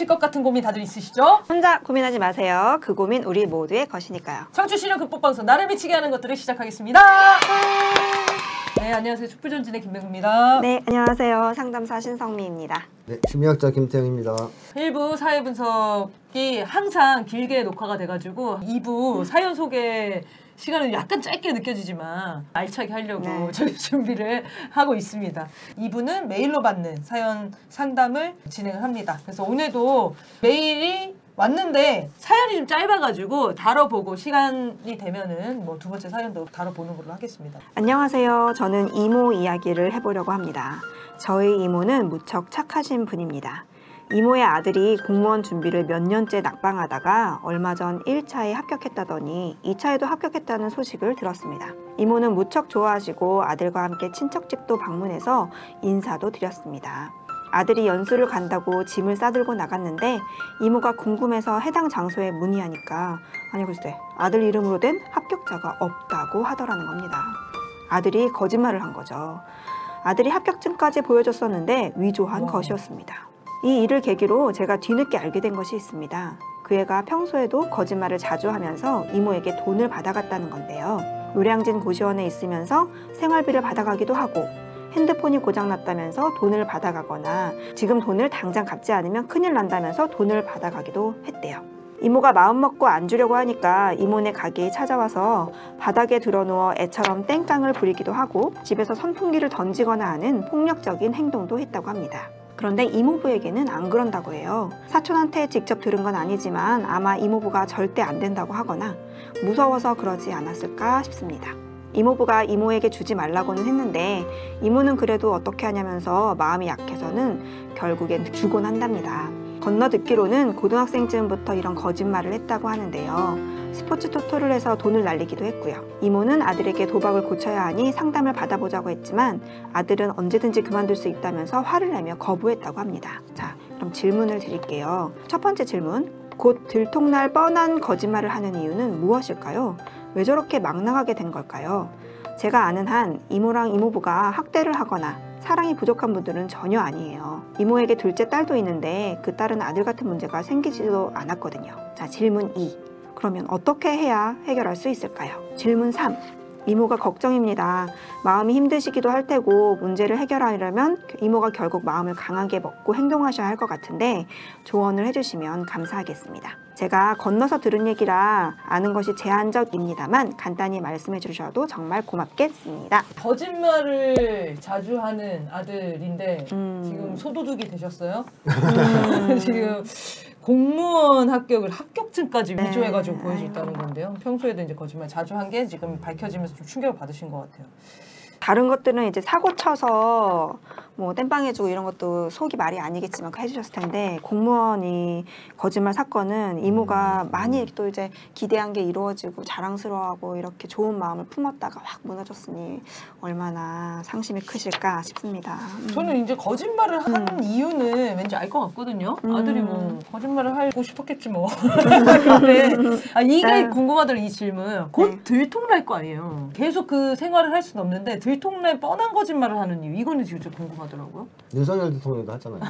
미칠 것 같은 고민 다들 있으시죠? 혼자 고민하지 마세요. 그 고민 우리 모두의 것이니까요. 청취실현 극복방송 나를 미치게 하는 것들을 시작하겠습니다. 네, 안녕하세요. 촛불전진의 김맹구입니다. 네, 안녕하세요. 상담사 신성미입니다. 네, 심리학자 김태형입니다. 1부 사회 분석이 항상 길게 녹화가 돼가지고 2부 사연 소개 시간은 약간 짧게 느껴지지만 알차게 하려고 저희 준비를 하고 있습니다. 2부는 메일로 받는 사연 상담을 진행을 합니다. 그래서 오늘도 메일이 왔는데 사연이 좀 짧아가지고 다뤄보고 시간이 되면은 뭐 두 번째 사연도 다뤄보는 걸로 하겠습니다. 안녕하세요. 저는 이모 이야기를 해보려고 합니다. 저희 이모는 무척 착하신 분입니다. 이모의 아들이 공무원 준비를 몇 년째 낙방하다가 얼마 전 1차에 합격했다더니 2차에도 합격했다는 소식을 들었습니다. 이모는 무척 좋아하시고 아들과 함께 친척집도 방문해서 인사도 드렸습니다. 아들이 연수를 간다고 짐을 싸들고 나갔는데 이모가 궁금해서 해당 장소에 문의하니까 아니 글쎄 아들 이름으로 된 합격자가 없다고 하더라는 겁니다. 아들이 거짓말을 한 거죠. 아들이 합격증까지 보여줬었는데 위조한 것이었습니다. 이 일을 계기로 제가 뒤늦게 알게 된 것이 있습니다. 그 애가 평소에도 거짓말을 자주 하면서 이모에게 돈을 받아갔다는 건데요. 노량진 고시원에 있으면서 생활비를 받아가기도 하고 핸드폰이 고장났다면서 돈을 받아가거나 지금 돈을 당장 갚지 않으면 큰일 난다면서 돈을 받아가기도 했대요. 이모가 마음먹고 안 주려고 하니까 이모네 가게에 찾아와서 바닥에 드러누워 애처럼 땡깡을 부리기도 하고 집에서 선풍기를 던지거나 하는 폭력적인 행동도 했다고 합니다. 그런데 이모부에게는 안 그런다고 해요. 사촌한테 직접 들은 건 아니지만 아마 이모부가 절대 안 된다고 하거나 무서워서 그러지 않았을까 싶습니다. 이모부가 이모에게 주지 말라고는 했는데 이모는 그래도 어떻게 하냐면서 마음이 약해서는 결국엔 주곤 한답니다. 건너 듣기로는 고등학생쯤부터 이런 거짓말을 했다고 하는데요. 스포츠 토토를 해서 돈을 날리기도 했고요. 이모는 아들에게 도박을 고쳐야 하니 상담을 받아보자고 했지만 아들은 언제든지 그만둘 수 있다면서 화를 내며 거부했다고 합니다. 자, 그럼 질문을 드릴게요. 첫 번째 질문. 곧 들통날 뻔한 거짓말을 하는 이유는 무엇일까요? 왜 저렇게 막 나가게 된 걸까요? 제가 아는 한 이모랑 이모부가 학대를 하거나 사랑이 부족한 분들은 전혀 아니에요. 이모에게 둘째 딸도 있는데 그 딸은 아들 같은 문제가 생기지도 않았거든요. 자, 질문 2. 그러면 어떻게 해야 해결할 수 있을까요? 질문 3. 이모가 걱정입니다. 마음이 힘드시기도 할 테고 문제를 해결하려면 이모가 결국 마음을 강하게 먹고 행동하셔야 할 것 같은데 조언을 해주시면 감사하겠습니다. 제가 건너서 들은 얘기라 아는 것이 제한적입니다만 간단히 말씀해 주셔도 정말 고맙겠습니다. 거짓말을 자주 하는 아들인데 지금 소도둑이 되셨어요? 지금 공무원 합격을 합격증까지 위조해가지고 보여줬다는 건데요. 평소에도 이제 거짓말 자주 한 게 지금 밝혀지면서 좀 충격을 받으신 것 같아요. 다른 것들은 이제 사고 쳐서 뭐 땜빵해주고 이런 것도 속이 말이 아니겠지만 해주셨을 텐데 공무원이 거짓말 사건은 이모가 많이 또 이제 기대한 게 이루어지고 자랑스러워하고 이렇게 좋은 마음을 품었다가 확 무너졌으니 얼마나 상심이 크실까 싶습니다. 저는 이제 거짓말을 한 이유는 왠지 알 것 같거든요. 아들이 뭐 거짓말을 하고 싶었겠지 뭐. 근데 이게 궁금하더라고요. 이 질문. 곧 들통날 거 아니에요. 계속 그 생활을 할 수는 없는데 들통날 뻔한 거짓말을 하는 이유. 이거는 진짜 궁금하더라고요. 윤석열 대통령도 하잖아요.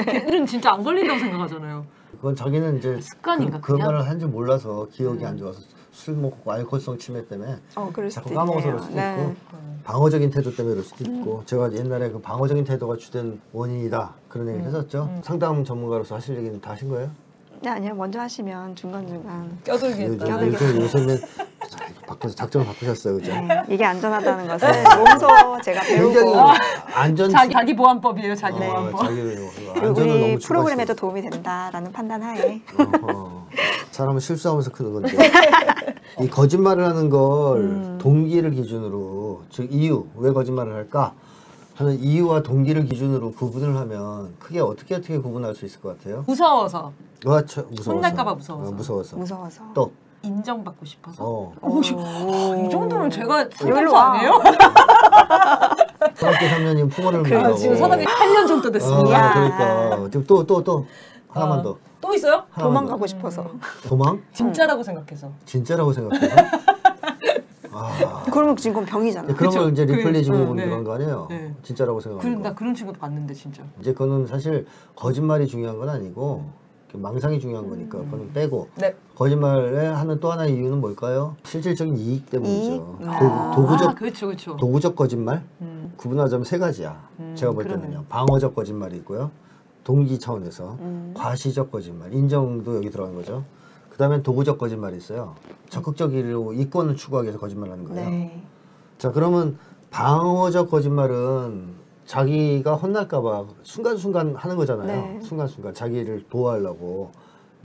걔들은 진짜 안 걸린다고 생각하잖아요. 그건 자기는 이제 습관인가 그 말을 한지 몰라서 기억이 안 좋아서 술 먹고 알코올성 치매 때문에 자꾸 까먹어서 그럴 수도 있고 방어적인 태도 때문에 그럴 수도 있고 제가 옛날에 그 방어적인 태도가 주된 원인이다 그런 얘기를 했었죠. 상담 전문가로서 하실 얘기는 다 하신 거예요? 네, 아니요. 먼저 하시면 중간중간 껴들겠다. 요새는 바꿔서 작전을 바꾸셨어요, 그죠? 네, 이게 안전하다는 것을 몸소 제가 배우고 안전 자기 보안법이에요, 자기 보안법. 그리고 우리 프로그램에도 도움이 된다라는 판단하에 사람은 실수하면서 크는 건데 이 거짓말을 하는 걸 동기를 기준으로 즉 이유 왜 거짓말을 할까 하는 이유와 동기를 기준으로 구분을 하면 크게 어떻게 구분할 수 있을 것 같아요? 무서워서. 무서워서. 혼날까봐 무서워서. 무서워서. 또 인정받고 싶어서. 이 정도면 제가 상담사 아니에요? 중학교 3년이면 풍어를 물다고. 지금 서당이 8년 정도 됐습니다. 그러니까 지금 또 하나만 더. 또 있어요? 도망가고 싶어서. 도망? 진짜라고 생각해서. 진짜라고 생각해서? 그러면 지금 그건 병이잖아. 그런 걸 이제 리플리 증후군 네. 그런 거 아니에요? 네. 진짜라고 생각하는 거. 나 그런 친구도 봤는데 진짜. 이제 그거는 사실 거짓말이 중요한 건 아니고 망상이 중요한 거니까 그거는 빼고 네. 거짓말을 하는 또 하나의 이유는 뭘까요? 실질적인 이익 때문이죠. 그렇죠. 도구적 거짓말 구분하자면 세 가지야. 제가 볼 때는요. 그러네요. 방어적 거짓말이 있고요. 동기 차원에서 과시적 거짓말, 인정도 여기 들어가는 거죠. 그 다음에 도구적 거짓말이 있어요. 적극적으로 이권을 추구하기 위해서 거짓말하는 거예요. 네. 자, 그러면 방어적 거짓말은 자기가 혼날까봐 순간순간 하는 거잖아요. 네. 순간순간 자기를 보호하려고.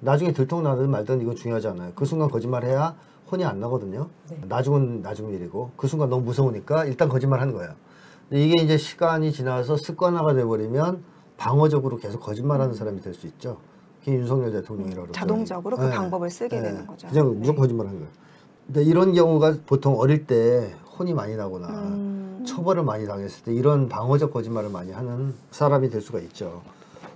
나중에 들통나든 말든 이건 중요하지 않아요. 그 순간 거짓말해야 혼이 안 나거든요. 네. 나중은 나중 일이고 그 순간 너무 무서우니까 일단 거짓말하는 거예요. 근데 이게 이제 시간이 지나서 습관화가 돼버리면 방어적으로 계속 거짓말하는 사람이 될 수 있죠. 그게 윤석열 대통령이라고 그러죠. 자동적으로 그 네. 방법을 쓰게 네. 되는 거죠. 그냥 무조건 네. 거짓말하는 거예요. 근데 이런 경우가 보통 어릴 때 혼이 많이 나거나 처벌을 많이 당했을 때 이런 방어적 거짓말을 많이 하는 사람이 될 수가 있죠.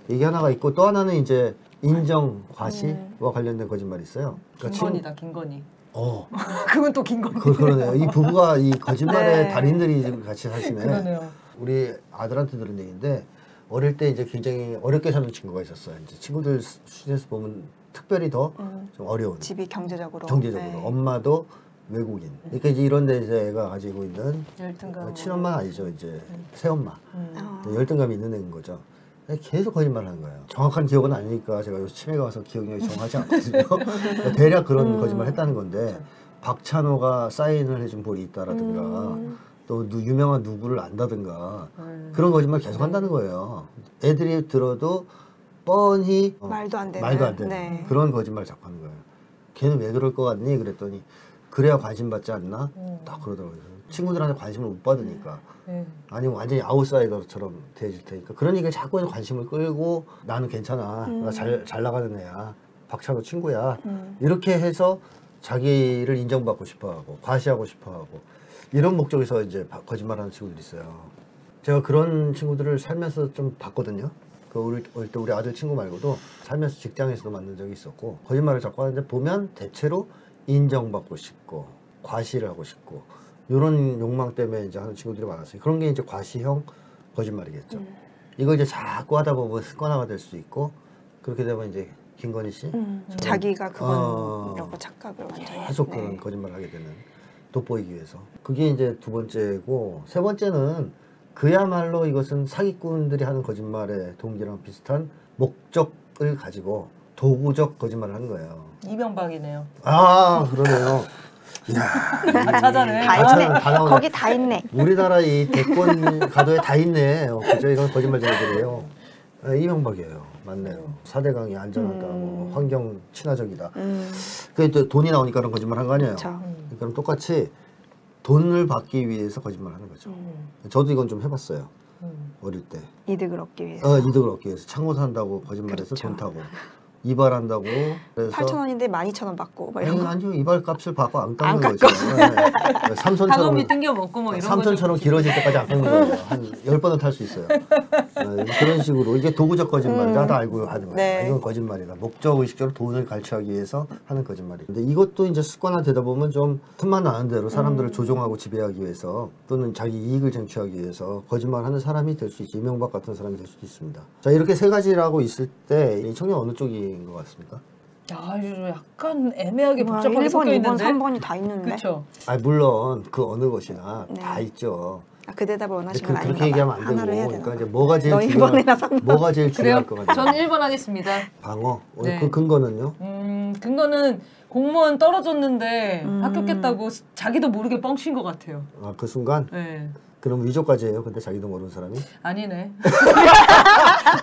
이게 하나가 있고 또 하나는 이제 인정 과시와 관련된 거짓말이 있어요. 그러니까 김건희다, 김건희. 어, 그건 또 김건희. 그러네요. 이 부부가 이 거짓말의 네. 달인들이 지금 같이 사시네. 그러네요. 우리 아들한테 들은 얘기인데 어릴 때 이제 굉장히 어렵게 사는 친구가 있었어요. 이제 친구들 수준에서 보면 특별히 더 좀 어려운 집이 경제적으로. 경제적으로 네. 엄마도 외국인. 그러니까 이제 이런 데 이제 애가 가지고 있는 열등감. 친엄마 아니죠 이제 새엄마 어. 열등감이 있는 애인 거죠. 계속 거짓말을 하는 거예요. 정확한 기억은 아니니까 제가 요새 치매가 와서 기억력이 정확하지 않거든요. 그러니까 대략 그런 거짓말 했다는 건데 박찬호가 사인을 해준 볼이 있다라든가 또 유명한 누구를 안다든가 그런 거짓말 계속 한다는 거예요. 애들이 들어도 뻔히 말도 안 되는. 말도 안 되는 네. 그런 거짓말을 자꾸 하는 거예요. 걔는 왜 그럴 것 같니? 그랬더니 그래야 관심 받지 않나? 딱 그러더라고요. 친구들한테 관심을 못 받으니까 네. 아니면 완전히 아웃사이더처럼 돼질 테니까 그런 얘기를 자꾸 해서 관심을 끌고 나는 괜찮아. 나 잘 나가는 애야. 박찬호 친구야. 이렇게 해서 자기를 인정받고 싶어하고 과시하고 싶어하고 이런 목적에서 이제 거짓말하는 친구들이 있어요. 제가 그런 친구들을 살면서 좀 봤거든요. 그 어릴 때 우리 아들 친구 말고도 살면서 직장에서도 만난 적이 있었고 거짓말을 자꾸 하는데 보면 대체로 인정받고 싶고 과시를 하고 싶고 이런 욕망 때문에 이제 하는 친구들이 많았어요. 그런 게 이제 과시형 거짓말이겠죠. 이걸 이제 자꾸 하다 보면 습관화가 될 수 있고 그렇게 되면 이제 김건희 씨 자기가 그건이라고 착각을 완전히. 계속 네. 그런 거짓말을 하게 되는 돋보이기 위해서 그게 이제 두 번째고 세 번째는 그야말로 이것은 사기꾼들이 하는 거짓말의 동기랑 비슷한 목적을 가지고 도구적 거짓말을 하는 거예요. 이명박이네요. 아 그러네요. 이야 다 찾아내. 다 있네. 다 나오네. 거기 다 있네. 우리나라 이 대권 가도에 다 있네. 그죠? 이런 거짓말쟁이들이에요. 이명박이에요. 맞네요. 4대강이 안전하다, 뭐 환경 친화적이다. 그게 또 돈이 나오니까 그런 거짓말 한 거 아니에요. 그렇죠. 그럼 똑같이 돈을 받기 위해서 거짓말 하는 거죠. 저도 이건 좀 해봤어요. 어릴 때. 이득을 얻기 위해서. 이득을 얻기 위해서 창고 산다고 거짓말해서 그렇죠. 돈 타고 이발한다고 그래서 8,000원인데 12,000원 받고 뭐 이런 거. 아니요 이발 값을 받고 안 안 깎는 깎고. 거죠. 네. 삼손처럼 사범이 땡겨 먹고 뭐 이런 삼손처럼 길어질 때까지 안 깎는 거예요. 한 10번은 탈 수 있어요. 그런 식으로 이게 도구적 거짓말 나도 알고 하는 거예요. 네. 이건 거짓말이다. 목적 의식적으로 돈을 갈취하기 위해서 하는 거짓말이에요. 근데 이것도 이제 습관화되다 보면 좀 틈만 나는 대로 사람들을 조종하고 지배하기 위해서 또는 자기 이익을 쟁취하기 위해서 거짓말하는 사람이 될 수 있죠. 이명박 같은 사람이 될 수도 있습니다. 자 이렇게 세 가지라고 있을 때 이 청년 어느 쪽인 것 같습니까? 야, 이거 약간 애매하게 와, 복잡하게 1번, 섞여 2번, 있는데. 3번이 다 있는데. 그렇죠. 물론 그 어느 것이나 네. 다 있죠. 그 대답을 근데 원하시는 건 아닌가 그렇게 얘기하면 봐. 안 하나를 해야 되고 되나? 그러니까 이제 뭐가 제일 너 1번이나 3번. 뭐가 제일 중요할 그래요? 것 같아요. 전 1번 하겠습니다. 방어. 네. 그 근거는요? 근거는 공무원 떨어졌는데 합격했다고 자기도 모르게 뻥친 것 같아요. 그 순간? 네. 그럼 위조까지 해요? 근데 자기도 모르는 사람이? 아니네.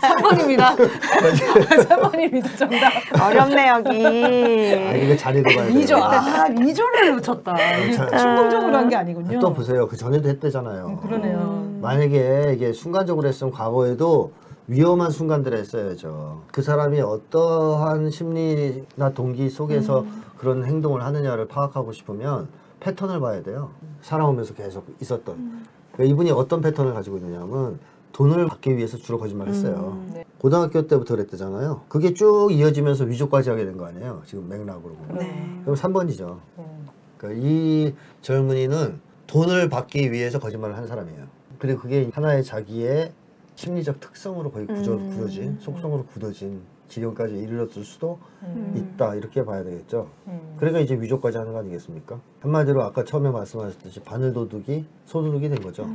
3번입니다. 3번입니다. 정답. 어렵네 여기. 이거 잘 읽어봐야 돼요. 위조를 놓쳤다. 이게 충동적으로 한 게 아니군요. 또 보세요. 그 전에도 했대잖아요. 그러네요. 만약에 이게 순간적으로 했으면 과거에도 위험한 순간들을 했어야죠. 그 사람이 어떠한 심리나 동기 속에서 그런 행동을 하느냐를 파악하고 싶으면 패턴을 봐야 돼요. 살아오면서 계속 있었던. 그러니까 이분이 어떤 패턴을 가지고 있느냐면 돈을 받기 위해서 주로 거짓말을 했어요. 네. 고등학교 때부터 그랬대잖아요. 그게 쭉 이어지면서 위조까지 하게 된 거 아니에요. 지금 맥락으로 보면. 네. 그럼 3번이죠. 그러니까 이 젊은이는 돈을 받기 위해서 거짓말을 한 사람이에요. 그리고 그게 하나의 자기의 심리적 특성으로 거의 굳어진, 속성으로 굳어진 지경까지 이르렀을 수도 있다, 이렇게 봐야 되겠죠. 그러니까 이제 위조까지 하는 거 아니겠습니까? 한마디로 아까 처음에 말씀하셨듯이 바늘도둑이 소도둑이 된 거죠.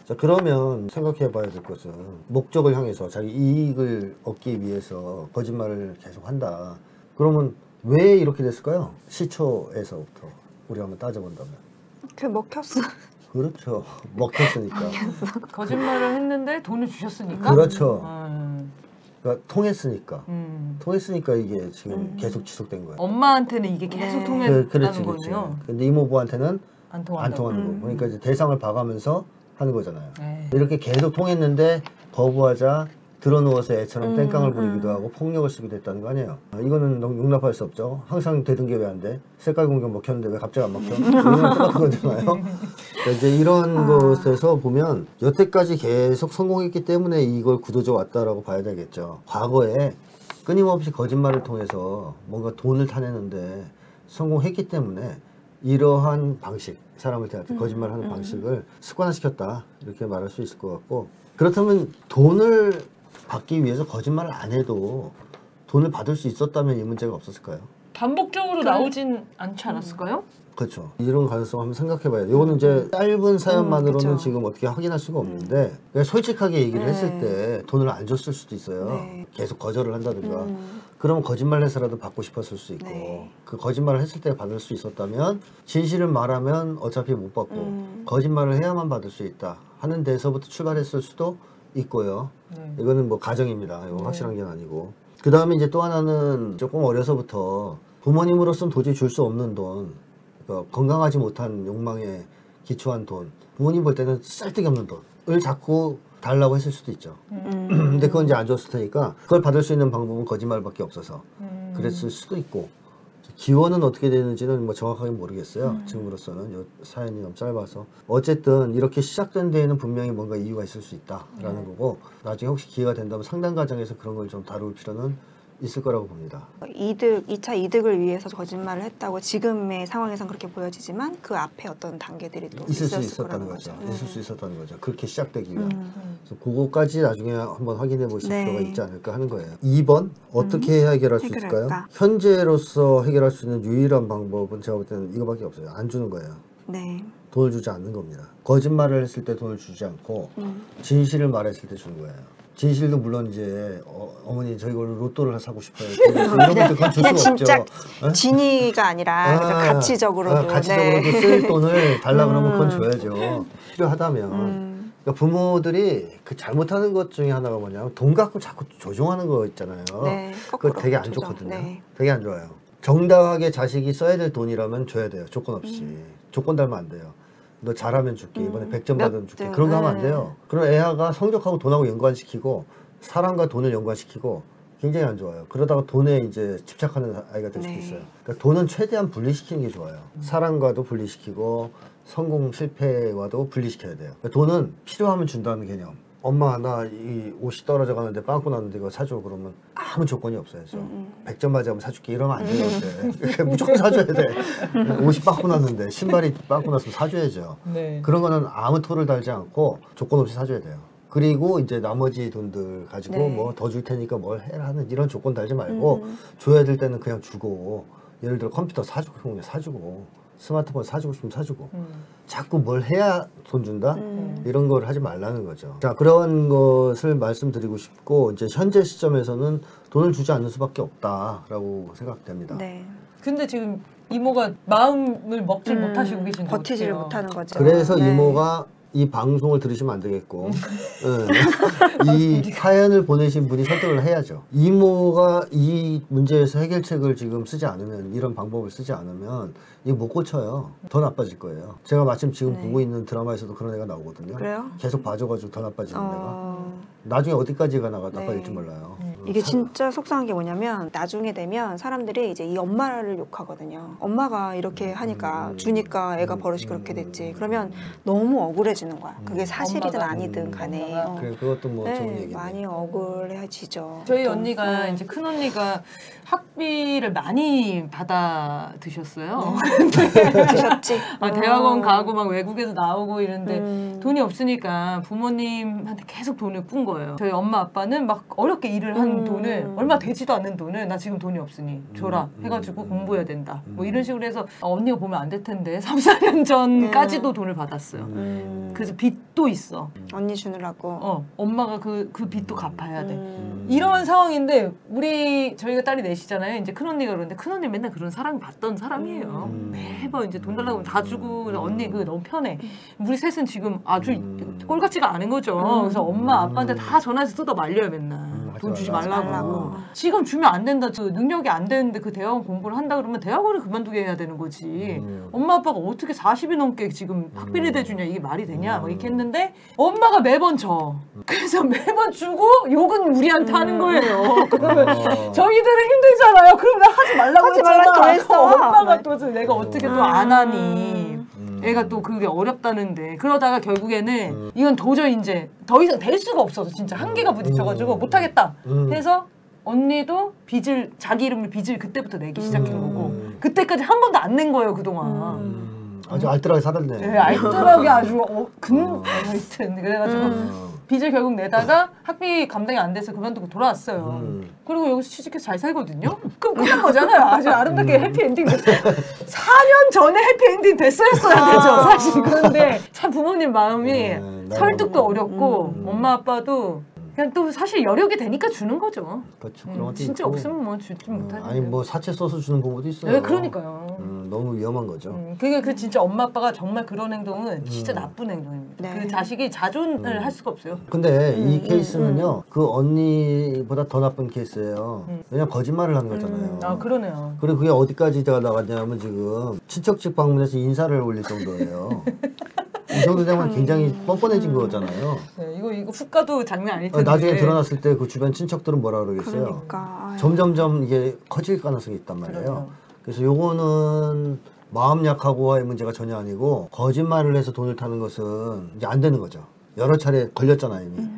자, 그러면 생각해 봐야 될 것은 목적을 향해서 자기 이익을 얻기 위해서 거짓말을 계속 한다. 그러면 왜 이렇게 됐을까요? 시초에서부터 우리가 한번 따져본다면. 그 먹혔어. 그렇죠. 먹혔으니까. 거짓말을 했는데 돈을 주셨으니까. 그렇죠. 그러니까 통했으니까. 통했으니까 이게 지금 계속 지속된 거예요. 엄마한테는 이게 계속 네. 통했다는 그렇지. 거네요. 근데 이모부한테는 안 안 통한다고. 통하는 거고. 그러니까 이제 대상을 봐가면서 하는 거잖아요. 네. 이렇게 계속 통했는데 거부하자 드러누워서 애처럼 땡깡을 부리기도 하고 폭력을 쓰기도 했다는 거 아니에요. 이거는 용납할 수 없죠. 항상 되던 게 왜 안 돼? 색깔 공격 먹혔는데 왜 갑자기 안 먹혀? 이건 똑같은 거잖아요. 그러니까 이제 이런 것에서 보면 여태까지 계속 성공했기 때문에 이걸 굳어져 왔다라고 봐야 되겠죠. 과거에 끊임없이 거짓말을 통해서 뭔가 돈을 타내는데 성공했기 때문에 이러한 방식, 사람을 대할 때 거짓말하는 방식을 습관화시켰다, 이렇게 말할 수 있을 것 같고, 그렇다면 돈을 받기 위해서 거짓말을 안 해도 돈을 받을 수 있었다면 이 문제가 없었을까요? 반복적으로 나오진 않지 않았을까요? 그렇죠. 이런 가능성 한번 생각해 봐야 돼요. 이거는 이제 짧은 사연만으로는 그쵸. 지금 어떻게 확인할 수가 없는데, 그냥 솔직하게 얘기를 했을 때 돈을 안 줬을 수도 있어요. 네. 계속 거절을 한다든가. 그러면 거짓말 해서라도 받고 싶었을 수 있고, 네. 그 거짓말을 했을 때 받을 수 있었다면 진실을 말하면 어차피 못 받고 거짓말을 해야만 받을 수 있다 하는 데서부터 출발했을 수도 있고요. 네. 이거는 뭐 가정입니다. 이거 확실한 게 아니고. 그 다음에 이제 또 하나는 조금 어려서부터 부모님으로서는 도저히 줄 수 없는 돈, 그러니까 건강하지 못한 욕망에 기초한 돈, 부모님 볼 때는 쓸데기 없는 돈을 자꾸 달라고 했을 수도 있죠. 근데 그건 이제 안 줬을 테니까 그걸 받을 수 있는 방법은 거짓말밖에 없어서 그랬을 수도 있고, 기원은 어떻게 되는지는 뭐 정확하게 모르겠어요. 지금으로서는 요 사연이 너무 짧아서. 어쨌든 이렇게 시작된 데에는 분명히 뭔가 이유가 있을 수 있다라는 거고, 나중에 혹시 기회가 된다면 상담 과정에서 그런 걸 좀 다룰 필요는 있을 거라고 봅니다. 2차 이득을 위해서 거짓말을 했다고 지금의 상황에선 그렇게 보여지지만 그 앞에 어떤 단계들이 또 있을 수 있었을 있었다는 거라는 거죠. 거죠. 있을 수 있었다는 거죠. 그렇게 시작되기 위한. 그래서 그거까지 나중에 한번 확인해 보실 네. 필요가 있지 않을까 하는 거예요. 2번, 어떻게 해결할 수 있을까요? 해결할까? 현재로서 해결할 수 있는 유일한 방법은 제가 볼 때는 이거밖에 없어요. 안 주는 거예요. 네. 돈을 주지 않는 겁니다. 거짓말을 했을 때 돈을 주지 않고 진실을 말했을 때 주는 거예요. 진실도 물론 이제 어머니 저 이걸로 로또를 사고 싶어요. 이런 것도 그건 줄 그냥 수가 진짜 없죠. 진의가 아니라 그냥 가치적으로도 가치적으로도 네. 쓸 돈을 달라 그러면 그건 줘야죠. 필요하다면. 그러니까 부모들이 그 잘못하는 것 중에 하나가 뭐냐면 돈 갖고 자꾸 조종하는 거 있잖아요. 네, 그거 거꾸로 되게 안 조정. 좋거든요. 네. 되게 안 좋아요. 정당하게 자식이 써야 될 돈이라면 줘야 돼요. 조건 없이. 조건 달면 안 돼요. 너 잘하면 줄게. 이번에 100점 받으면 줄게. 점. 그런 거 하면 안 돼요. 그럼 애가 성적하고 돈하고 연관시키고 사랑과 돈을 연관시키고 굉장히 안 좋아요. 그러다가 돈에 이제 집착하는 아이가 될 수도 네. 있어요. 그러니까 돈은 최대한 분리시키는 게 좋아요. 사랑과도 분리시키고 성공 실패와도 분리시켜야 돼요. 그러니까 돈은 필요하면 준다는 개념. 엄마 나 이 옷이 떨어져 가는데 빵꾸 났는데 이거 사줘. 그러면 아무 조건이 없어야죠. 100점 맞으면 사줄게 이러면 안 돼요. 그러니까 무조건 사줘야 돼. 옷이 빵꾸 났는데 신발이 빵꾸 났으면 사줘야죠. 네. 그런 거는 아무 토를 달지 않고 조건 없이 사줘야 돼요. 그리고 이제 나머지 돈들 가지고 네. 뭐 더 줄 테니까 뭘 해라 하는 이런 조건 달지 말고 줘야 될 때는 그냥 주고, 예를 들어 컴퓨터 사주고 싶으면 사주고 스마트폰 사주고 싶으면 사주고 자꾸 뭘 해야 돈 준다? 이런 걸 하지 말라는 거죠. 자, 그런 것을 말씀드리고 싶고, 이제 현재 시점에서는 돈을 주지 않는 수밖에 없다라고 생각됩니다. 네. 근데 지금 이모가 마음을 먹질 못하시고 계신데 버티지를 어떡해요? 못하는 거죠. 그래서 네. 이모가 이 방송을 들으시면 안 되겠고 네. 이 사연을 보내신 분이 선택을 해야죠. 이모가 이 문제에서 해결책을 지금 쓰지 않으면, 이런 방법을 쓰지 않으면 이거 못 고쳐요. 더 나빠질 거예요. 제가 마침 지금 네. 보고 있는 드라마에서도 그런 애가 나오거든요. 그래요? 계속 봐줘가지고 더 나빠지는 애가. 어... 나중에 어디까지가 나빠질지 네. 몰라요. 이게 진짜 속상한 게 뭐냐면 나중에 되면 사람들이 이제 이 엄마를 욕하거든요. 엄마가 이렇게 하니까 주니까 애가 버릇이 그렇게 됐지. 그러면 너무 억울해지는 거야. 그게 사실이든 엄마가, 아니든 간에. 엄마가. 그래, 그것도 뭐 좋은 네, 얘기네. 많이 억울해지죠. 저희 또. 언니가 네. 이제 큰 언니가 학비를 많이 받아 드셨어요. 주셨지. 대학원 가고 막 외국에서 나오고 이런데 돈이 없으니까 부모님한테 계속 돈을 꾼 거예요. 저희 엄마 아빠는 막 어렵게 일을 한 돈을 얼마 되지도 않는 돈을 나 지금 돈이 없으니 줘라 해가지고 공부해야 된다. 뭐 이런 식으로 해서 언니가 보면 안 될 텐데 3, 4년 전까지도 돈을 받았어요. 그래서 빚도 있어. 언니 주느라고. 엄마가 그 빚도 갚아야 돼. 이런 상황인데 저희가 딸이 넷이잖아요. 이제 큰언니가 그러는데 큰언니 맨날 그런 사랑 받던 사람이에요. 매번 이제 돈 달라고 하면 다 주고 언니 그거 너무 편해. 우리 셋은 지금 아주 꼴같지가 않은 거죠. 그래서 엄마 아빠한테 다 전화해서 뜯어 말려요 맨날. 돈 주지 말라고. 지금 주면 안 된다. 저 능력이 안 되는데 그 대학원 공부를 한다 그러면 대학원을 그만두게 해야 되는 거지. 엄마 아빠가 어떻게 40이 넘게 지금 학비를 대주냐 이게 말이 되냐 막 이렇게 했는데 엄마가 매번 져. 그래서 매번 주고 욕은 우리한테 하는 거예요. 그러면 저희들은 힘들잖아요. 그럼 나 하지 말라고 하지 말라고 했어. 엄마가 또 내가 어떻게 또 안 하니. 애가 또 그게 어렵다는데 그러다가 결국에는 이건 도저히 이제 더 이상 될 수가 없어서 진짜 한계가 부딪혀가지고 못하겠다 해서 언니도 자기 이름을 빚을 그때부터 내기 시작한 거고 그때까지 한 번도 안 낸 거예요 그동안. 아주 알뜰하게 살았네. 네, 알뜰하게 아주 하여튼 그래가지고 빚을 결국 내다가 학비 감당이 안 돼서 그만두고 돌아왔어요. 그리고 여기서 취직해서 잘 살거든요. 그럼 끝난 거잖아요. 아주 아름답게 해피엔딩 됐어요. 4년 전에 해피엔딩 됐어야 되죠 사실. 그런데 참 부모님 마음이 설득도 어렵고 엄마 아빠도 그냥 또 사실 여력이 되니까 주는 거죠. 그렇죠. 그런 것도 진짜 있고. 없으면 뭐 주지 못하죠. 아니 뭐 사채 써서 주는 부모도 있어요. 네, 그러니까요. 너무 위험한 거죠. 그게 그 진짜 엄마 아빠가 정말 그런 행동은 진짜 나쁜 행동입니다. 네. 그 자식이 자존을 할 수가 없어요. 근데 이 케이스는요, 그 언니보다 더 나쁜 케이스예요. 왜냐면 거짓말을 하는 거잖아요. 아 그러네요. 그리고 그게 어디까지 제가 나갔냐면 지금 친척집 방문해서 인사를 올릴 정도예요. 이 정도 되면 굉장히 뻔뻔해진 거잖아요. 네, 이거 훅가도 장난 아닐 텐데. 나중에 드러났을 때 그 주변 친척들은 뭐라 그러겠어요. 그러니까. 점점점 이게 커질 가능성이 있단 말이에요. 그럼요. 그래서 요거는 마음 약하고의 문제가 전혀 아니고 거짓말을 해서 돈을 타는 것은 이제 안 되는 거죠. 여러 차례 걸렸잖아요 이미.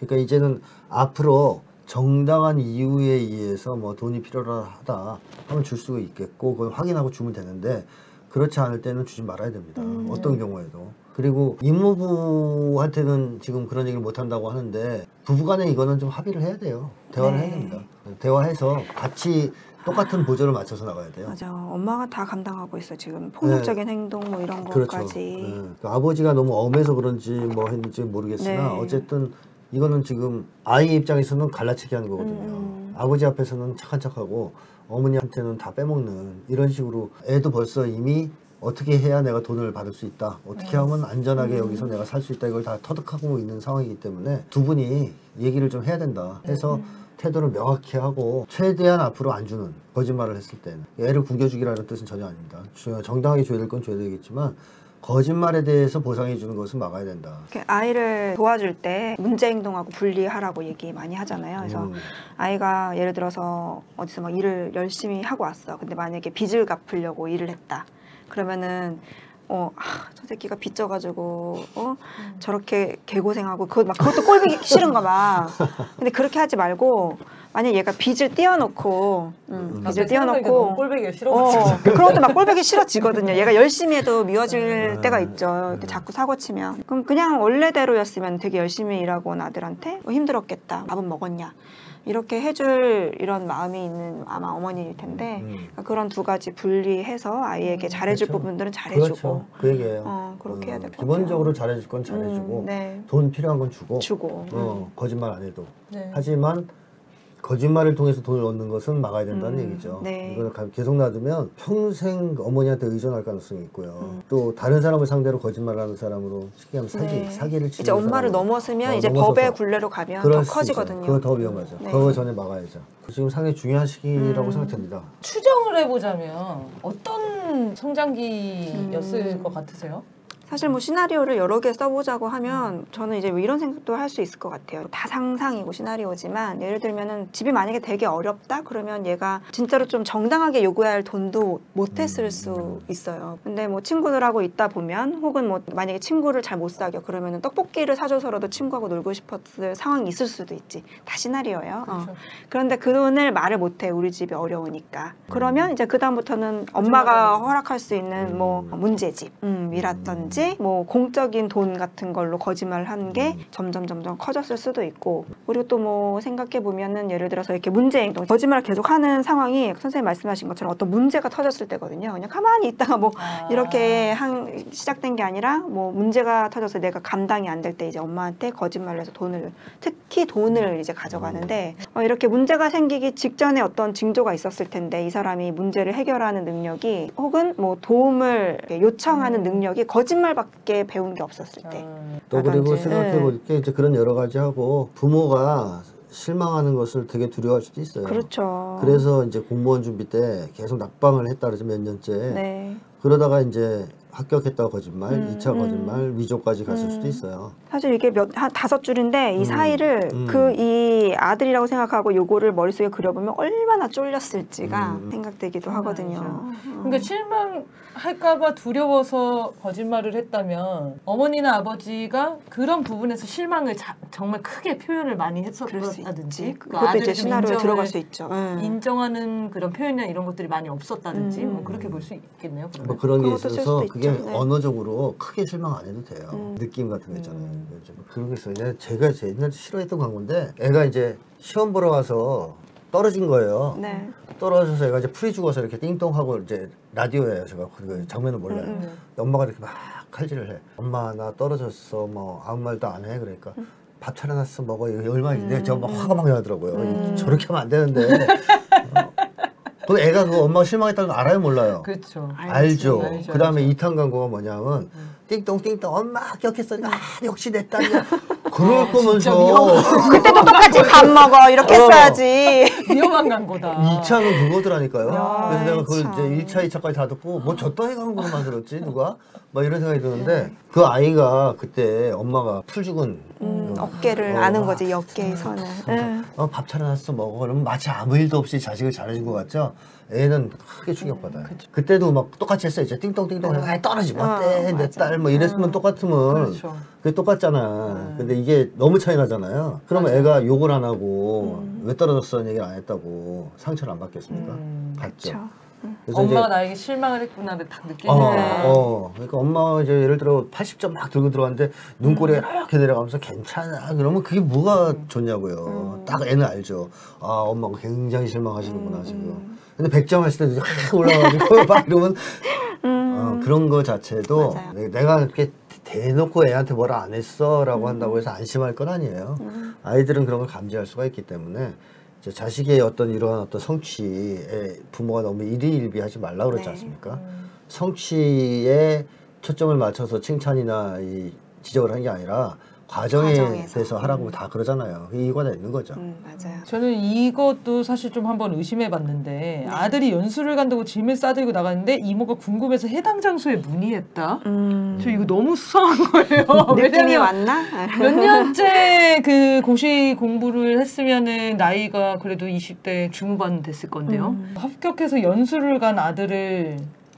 그러니까 이제는 앞으로 정당한 이유에 의해서 뭐 돈이 필요하다 하면 줄 수 있겠고 그걸 확인하고 주면 되는데 그렇지 않을 때는 주지 말아야 됩니다. 어떤 경우에도. 그리고 이모부한테는 지금 그런 얘기를 못 한다고 하는데 부부간에 이거는 좀 합의를 해야 돼요. 대화를 해야 됩니다. 대화해서 같이 똑같은 보조를 맞춰서 나가야 돼요. 맞아. 엄마가 다 감당하고 있어 지금 폭력적인 행동 뭐 이런 그렇죠. 것까지. 그 아버지가 너무 엄해서 그런지 뭐 했는지 모르겠으나 네. 어쨌든 이거는 지금 아이 입장에서는 갈라치기 하는 거거든요. 아버지 앞에서는 착한 척하고 어머니한테는 다 빼먹는 이런 식으로 애도 벌써 이미 어떻게 해야 내가 돈을 받을 수 있다, 어떻게 하면 안전하게 여기서 내가 살 수 있다, 이걸 다 터득하고 있는 상황이기 때문에 두 분이 얘기를 좀 해야 된다 해서 태도를 명확히 하고 최대한 앞으로 안 주는, 거짓말을 했을 때는 애를 굶겨주기라는 뜻은 전혀 아닙니다. 정당하게 줘야 될 건 줘야 되겠지만 거짓말에 대해서 보상해 주는 것은 막아야 된다. 아이를 도와줄 때 문제 행동하고 분리하라고 얘기 많이 하잖아요. 그래서 아이가 예를 들어서 어디서 막 일을 열심히 하고 왔어. 근데 만약에 빚을 갚으려고 일을 했다. 그러면은 저 새끼가 빚져가지고 저렇게 개고생하고 그것도 꼴보기 싫은가 봐. 근데 그렇게 하지 말고 만약 얘가 빚을 띄워놓고 빚을 띄워놓고 꼴보기가 싫어가지고 그런 것도 막 꼴보기 싫어지거든요. 얘가 열심히 해도 미워질 때가 있죠. 이렇게 자꾸 사고 치면. 그럼 그냥 원래대로였으면 되게 열심히 일하고 아들한테 힘들었겠다. 밥은 먹었냐. 이렇게 해줄 이런 마음이 있는 아마 어머니일 텐데 그러니까 그런 두 가지 분리해서 아이에게 잘해줄 그렇죠. 부분들은 잘해주고 그렇죠. 그 얘기예요. 그렇게 해야 될 것 같아요. 기본적으로 잘해줄 건 잘해주고 네. 돈 필요한 건 주고 거짓말 안 해도. 네. 하지만 거짓말을 통해서 돈을 얻는 것은 막아야 된다는 얘기죠. 네. 이걸 계속 놔두면 평생 어머니한테 의존할 가능성이 있고요. 또 다른 사람을 상대로 거짓말을 하는 사람으로 쉽게 하면 사기를 치는 이제 엄마를 사람으로. 넘어서면 이제 넘어서서. 법의 굴레로 가면 그럴 더 수 커지거든요. 있죠. 그거 더 위험하죠. 네. 그거 전에 막아야죠. 지금 상당히 중요한 시기라고 생각됩니다. 추정을 해보자면 어떤 성장기였을 것 같으세요? 사실 뭐 시나리오를 여러 개 써보자고 하면 저는 이제 뭐 이런 생각도 할 수 있을 것 같아요. 다 상상이고 시나리오지만 예를 들면은 집이 만약에 되게 어렵다 그러면 얘가 진짜로 좀 정당하게 요구해야 할 돈도 못했을 수 있어요. 근데 뭐 친구들하고 있다 보면 혹은 뭐 만약에 친구를 잘 못 사겨 그러면은 떡볶이를 사줘서라도 친구하고 놀고 싶었을 상황이 있을 수도 있지. 다 시나리오예요. 그렇죠. 그런데 그 돈을 말을 못해. 우리 집이 어려우니까. 그러면 이제 그 다음부터는 엄마가 허락할 수 있는 뭐 문제집이라든지 뭐 공적인 돈 같은 걸로 거짓말을 한 게 점점 커졌을 수도 있고 그리고 또 뭐 생각해 보면은 예를 들어서 이렇게 문제 행동 거짓말을 계속하는 상황이 선생님 말씀하신 것처럼 어떤 문제가 터졌을 때거든요. 그냥 가만히 있다가 뭐 이렇게 시작된 게 아니라 뭐 문제가 터져서 내가 감당이 안 될 때 이제 엄마한테 거짓말을 해서 돈을 특히 돈을 이제 가져가는데 이렇게 문제가 생기기 직전에 어떤 징조가 있었을 텐데 이 사람이 문제를 해결하는 능력이 혹은 뭐 도움을 요청하는 능력이 거짓말밖에 배운 게 없었을 때. 또 그리고 라든지. 생각해 볼 게 이제 그런 여러 가지 하고 부모가 실망하는 것을 되게 두려워할 수도 있어요. 그렇죠. 그래서 이제 공무원 준비 때 계속 낙방을 했다 그러죠, 몇 년째. 네. 그러다가 이제 합격했다고 거짓말, 2차 거짓말, 위조까지 갔을 수도 있어요. 사실 이게 한 5줄인데 이 사이를 그 이 아들이라고 생각하고 요거를 머릿속에 그려보면 얼마나 쫄렸을지가 생각되기도 하거든요. 그러니까 실망할까봐 두려워서 거짓말을 했다면 어머니나 아버지가 그런 부분에서 실망을 정말 크게 표현을 많이 그럴 수 했었다든지 있지. 그것도 이제 시나리오에 들어갈 수 있죠. 인정하는 그런 표현이나 이런 것들이 많이 없었다든지 뭐 그렇게 볼 수 있겠네요. 그러면. 뭐 그런 게 그것도 쓸 있어서 수도 그게 있죠. 네. 언어적으로 크게 실망 안 해도 돼요. 느낌 같은 거 있잖아요. 좀 그런 게 있어요. 제가 옛날에 싫어했던 광고인데 애가 이제 시험 보러 와서 떨어진 거예요. 네. 떨어져서 애가 이제 풀이 죽어서 이렇게 띵동하고 이제 라디오예요. 제가 그 장면을 몰라요. 엄마가 이렇게 막 칼질을 해. 엄마 나 떨어졌어. 뭐 아무 말도 안 해. 그러니까 밥 차려놨어 먹어. 이거 얼마나 있는데 저 막 화가 막 나더라고요. 저렇게 하면 안 되는데. 근데 애가 그 엄마가 실망했다는 거 알아요, 몰라요? 그렇죠. 알죠. 알죠. 그 다음에 2탄 광고가 뭐냐면 띵동띵동 엄마 합격했어. 역시 내 딸이야. 그럴 거면서 그때도 똑같이 밥 먹어 이렇게 써야지. 위험한 광고다. 2차는 그거더라니까요. 야, 그래서 내가 그걸 참. 이제 1차, 2차까지 다 듣고 뭐 저 따위 광고로 만들었지 누가? 막 이런 생각이 드는데 그 아이가 그때 엄마가 풀 죽은 어깨를 아는 거지 어깨의 선을. 밥 차려놨어 먹어. 그러면 마치 아무 일도 없이 자식을 잘해준 것 같죠? 애는 크게 충격받아요. 그때도 막 똑같이 했어요. 이제 띵동띵동 해서 아이 떨어지면 어때? 내 딸 뭐 이랬으면 똑같으면 그렇죠. 그게 똑같잖아. 근데 이게 너무 차이 나잖아요. 그러면 애가 욕을 안 하고 왜 떨어졌어? 얘기를 안 했다고 상처를 안 받겠습니까? 받죠. 그렇죠. 그래서 엄마가 이제 나에게 실망을 했구나를 딱 느끼니까. 그러니까 엄마가 이제 예를 들어 80점 막 들고 들어왔는데 눈꼬리가 이렇게 내려가면서 괜찮아. 그러면 그게 뭐가 좋냐고요. 딱 애는 알죠. 아, 엄마가 굉장히 실망하시는구나, 지금. 근데 100점 했을 때도 확 올라가지고 막 이러면 그런 거 자체도 맞아요. 내가 이렇게 대놓고 애한테 뭐라 안 했어 라고 한다고 해서 안심할 건 아니에요. 아이들은 그런 걸 감지할 수가 있기 때문에 이제 자식의 어떤 이러한 어떤 성취에 부모가 너무 일희일비하지 말라 그러지 않습니까? 성취에 초점을 맞춰서 칭찬이나 이 지적을 한 게 아니라 과정에 과정에서. 대해서 하라고 다 그러잖아요. 그 이유가 다 있는 거죠. 맞아요. 저는 이것도 사실 좀 한번 의심해봤는데 아들이 연수를 간다고 짐을 싸들고 나갔는데 이모가 궁금해서 해당 장소에 문의했다. 저 이거 너무 수상한 거예요. 느낌이 왜냐면 왔나? 몇 년째 그 고시 공부를 했으면은 나이가 그래도 20대 중후반 됐을 건데요. 합격해서 연수를 간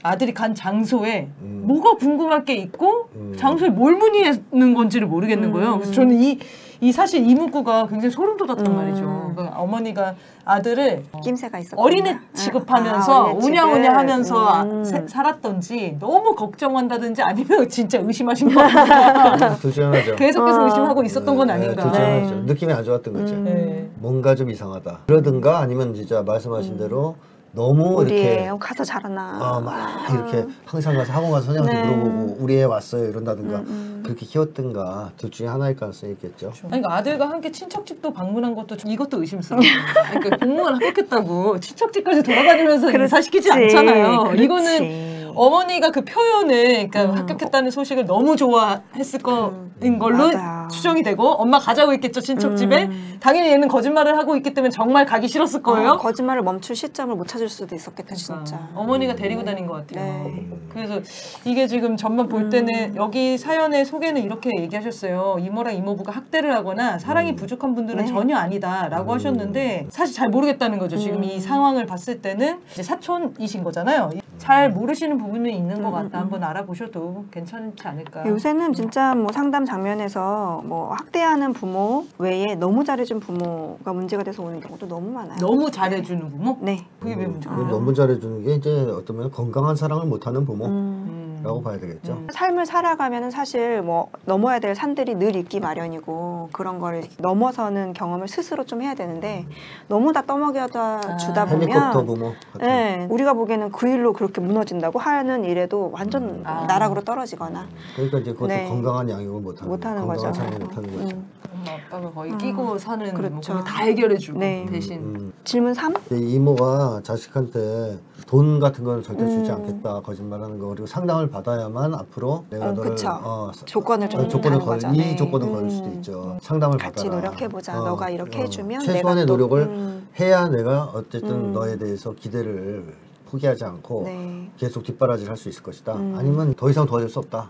아들이 간 장소에 뭐가 궁금할 게 있고 장소에 뭘 문의하는 건지를 모르겠는 거예요. 그래서 저는 이 사실 이 문구가 굉장히 소름 돋았단 말이죠. 그러니까 어머니가 아들을 낌새가 있었구나. 어린애 취급하면서 어린애 우냐우냐 하면서 취급. 살았던지 너무 걱정한다든지 아니면 진짜 의심하신 거 아닌가. 둘 중에 하나죠. 계속해서 의심하고 있었던 건 네, 아닌가. 둘 중에 하나죠. 느낌이 안 좋았던 거죠. 네. 뭔가 좀 이상하다. 그러든가 아니면 진짜 말씀하신 대로 너무 우리 이렇게 애 가서 잘하나. 막 이렇게 항상 가서 학원 가서 선생님한테 물어보고 우리 애 왔어요 이런다든가 그렇게 키웠든가 둘 중에 하나일 가능성이 있겠죠. 아니, 그러니까 아들과 함께 친척집도 방문한 것도 이것도 의심스러워요. 그러니까 공무원 합격했다고 친척집까지 돌아다니면서 인사시키지 않잖아요. 그렇지. 이거는 어머니가 그 표현을 그러니까 합격했다는 소식을 너무 좋아했을 거인 걸로 맞아요. 추정이 되고 엄마 가자고 했겠죠 친척 집에. 당연히 얘는 거짓말을 하고 있기 때문에 정말 가기 싫었을 거예요. 거짓말을 멈출 시점을 못 찾을 수도 있었겠다 진짜. 어머니가 데리고 다닌 것 같아요. 네. 그래서 이게 지금 전만 볼 때는 여기 사연의 소개는 이렇게 얘기하셨어요. 이모랑 이모부가 학대를 하거나 사랑이 부족한 분들은 네. 전혀 아니다라고 하셨는데 사실 잘 모르겠다는 거죠. 지금 이 상황을 봤을 때는 이제 사촌이신 거잖아요. 잘 모르시는 부분은 있는 것 같다. 한번 알아보셔도 괜찮지 않을까. 요새는 진짜 뭐 상담 장면에서 뭐 학대하는 부모 외에 너무 잘해준 부모가 문제가 돼서 오는 경우도 너무 많아요. 너무 잘해주는 부모? 네. 그게 왜 문제예요? 너무 잘해주는 게 이제 어쩌면 건강한 사랑을 못하는 부모라고 봐야 되겠죠. 삶을 살아가면은 사실 뭐 넘어야 될 산들이 늘 있기 마련이고 그런 거를 넘어서는 경험을 스스로 좀 해야 되는데 너무 다 떠먹여다 주다 헬리콥터 보면 부모 같은. 네, 우리가 보기에는 그 일로 그렇게 무너진다고 하는 일에도 완전 나락으로 떨어지거나 그러니까 이제 그것도 네. 건강한 양육을 못하는 거죠. 건강한 사랑을 못하는 거죠. 엄마 아빠가 거의 끼고 사는 그렇죠. 뭐 다 해결해주고 네. 대신 질문 3? 이모가 자식한테 돈 같은 걸 절대 주지 않겠다 거짓말하는 거 그리고 상담을 받아야만 앞으로 내가 너를 그쵸. 조건을 좀 조건을 다는 거죠. 이 네. 조건을 걸 수도 있죠. 상담을 같이 받아라. 노력해보자. 너가 이렇게 해주면 최소한의 내가 또, 노력을 해야 내가 어쨌든 너에 대해서 기대를 포기하지 않고 네. 계속 뒷바라지를 할 수 있을 것이다. 아니면 더 이상 도와줄 수 없다.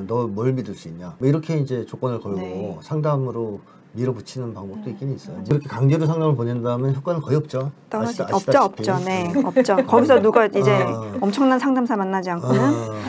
너 뭘 믿을 수 있냐. 뭐 이렇게 이제 조건을 걸고 네. 상담으로 밀어붙이는 방법도 있긴 있어요. 이렇게 강제로 상담을 보낸다면 효과는 거의 없죠. 없죠. 네, 없죠. 거기서 누가 이제 엄청난 상담사 만나지 않고는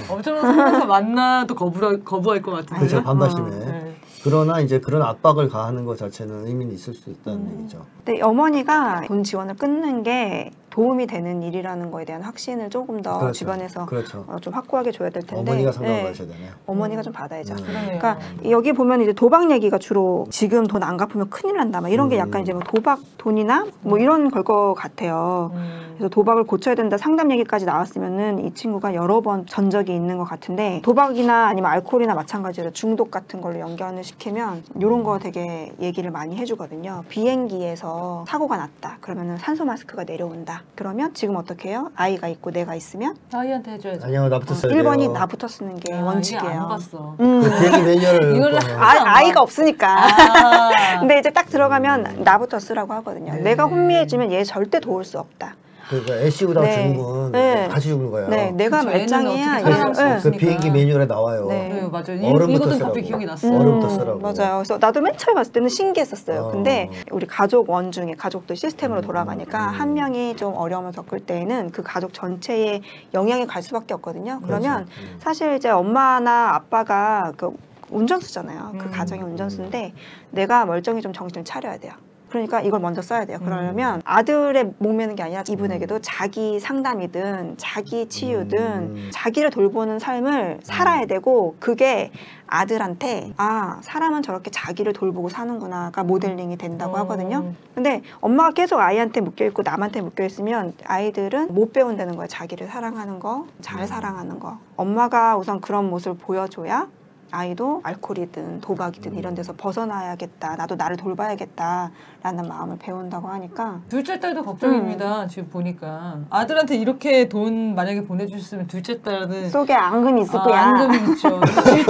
엄청난 상담사 만나도 거부할 것 같은데. 그렇죠. 반발심에. 네. 그러나 이제 그런 압박을 가하는 것 자체는 의미는 있을 수 있다는 얘기죠. 근데 어머니가 돈 지원을 끊는 게 도움이 되는 일이라는 거에 대한 확신을 조금 더 그렇죠. 주변에서 그렇죠. 좀 확고하게 줘야 될 텐데 어머니가 상담을 네. 하셔야 되네요. 어머니가 좀 받아야죠. 그러네요. 그러니까 여기 보면 이제 도박 얘기가 주로 지금 돈 안 갚으면 큰일 난다. 막 이런 게 약간 이제 뭐 도박 돈이나 뭐 이런 걸 것 같아요. 그래서 도박을 고쳐야 된다 상담 얘기까지 나왔으면은 이 친구가 여러 번 전적이 있는 것 같은데 도박이나 아니면 알코올이나 마찬가지로 중독 같은 걸로 연관을 시키면 이런 거 되게 얘기를 많이 해주거든요. 비행기에서 사고가 났다. 그러면은 산소 마스크가 내려온다. 그러면 지금 어떻게 해요? 아이가 있고 내가 있으면 아이한테 해줘야지. 아니요, 나부터 써야 돼요. 1번이 나부터 쓰는 게 이게 안 원칙이에요. 봤어. 그 비행기 매뉴얼을 이걸 아이가 없으니까. 아. 근데 이제 딱 들어가면 나부터 쓰라고 하거든요. 네. 내가 혼미해지면 얘 절대 도울 수 없다. 그러니까 애쉬우다 네. 죽은 분 네. 같이 죽는 거예요. 네, 내가 그쵸, 애는 말짱해야 어떻게 살아갈 수 얘- 없으니까. 그 비행기 매뉴얼에 나와요. 네. 네, 맞아요. 얼음부터 이거는 쓰라고. 갑자기 기억이 났어. 얼음부터 쓰라고. 맞아요. 그래서 나도 맨 처음에 봤을 때는 신기했었어요. 어. 근데 우리 가족 원 중에 가족도 시스템으로 돌아가니까 한 명이 좀 어려움을 겪을 때에는 그 가족 전체에 영향이 갈 수밖에 없거든요. 그러면 그렇죠. 사실 이제 엄마나 아빠가 그 운전수잖아요. 그 가정의 운전수인데 내가 멀쩡히 좀 정신을 차려야 돼요. 그러니까 이걸 먼저 써야 돼요. 그러려면 아들의 목매는 게 아니라 이분에게도 자기 상담이든 자기 치유든 자기를 돌보는 삶을 살아야 되고 그게 아들한테 아 사람은 저렇게 자기를 돌보고 사는구나가 모델링이 된다고 하거든요. 근데 엄마가 계속 아이한테 묶여있고 남한테 묶여있으면 아이들은 못 배운다는 거예요. 자기를 사랑하는 거, 잘 사랑하는 거. 엄마가 우선 그런 모습을 보여줘야 아이도 알코올이든 도박이든 이런 데서 벗어나야겠다. 나도 나를 돌봐야겠다라는 마음을 배운다고 하니까 둘째 딸도 걱정입니다. 지금 보니까 아들한테 이렇게 돈 만약에 보내주셨으면 둘째 딸은 속에 앙금이 있을 거야. 앙금이 있죠.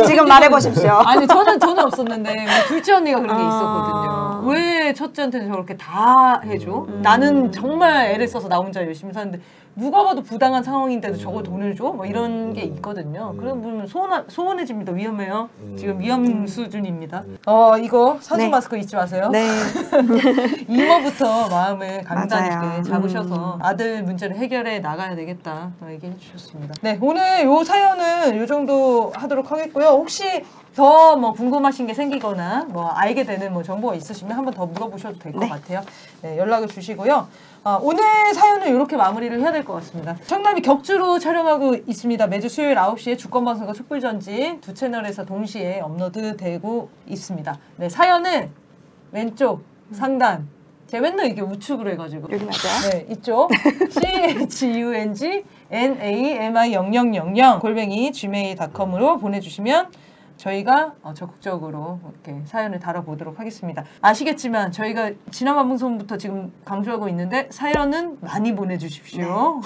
지금 말해보십시오. 아니 저는 없었는데 뭐 둘째 언니가 그런 게 아. 있었거든요. 왜 첫째한테는 저렇게 다 해줘? 나는 정말 애를 써서 나 혼자 열심히 사는데 누가 봐도 부당한 상황인데도 저걸 돈을 줘? 뭐 이런 게 있거든요. 그런 분은 소원해집니다. 위험해요. 지금 위험 수준입니다. 이거 산소 네. 마스크 잊지 마세요. 네. 이모부터 마음을 강단 맞아요. 있게 잡으셔서 아들 문제를 해결해 나가야 되겠다 얘기해 주셨습니다. 네, 오늘 요 사연은 요 정도 하도록 하겠고요. 혹시 더 뭐 궁금하신 게 생기거나 뭐 알게 되는 뭐 정보가 있으시면 한번 더 물어보셔도 될 것 네. 같아요. 네, 연락을 주시고요. 오늘 사연은 이렇게 마무리를 해야 될 것 같습니다. 청남이 격주로 촬영하고 있습니다. 매주 수요일 9시에 주권방송과 촛불전진 두 채널에서 동시에 업로드되고 있습니다. 네, 사연은 왼쪽 상단 제가 맨날 이게 우측으로 해가지고 여기 맞아요? 네, 이쪽 CHUNGNAMI0000 @ gmail.com으로 보내주시면 저희가 적극적으로 이렇게 사연을 다뤄보도록 하겠습니다. 아시겠지만 저희가 지난 방송부터 지금 강조하고 있는데 사연은 많이 보내주십시오.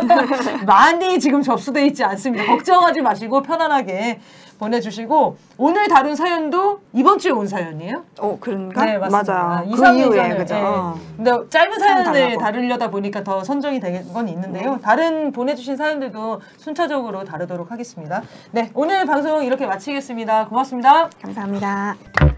네. 많이 지금 접수돼 있지 않습니다. 걱정하지 마시고 편안하게 보내주시고 오늘 다룬 사연도 이번 주에 온 사연이에요? 그런가? 네, 맞습니다. 맞아요. 2, 그 3일 이후에 전에. 그죠? 네. 근데 짧은 사연을 달라고. 다루려다 보니까 더 선정이 된 건 있는데요. 네. 다른 보내주신 사연들도 순차적으로 다루도록 하겠습니다. 네, 오늘 방송 이렇게 마치겠습니다. 고맙습니다. 감사합니다.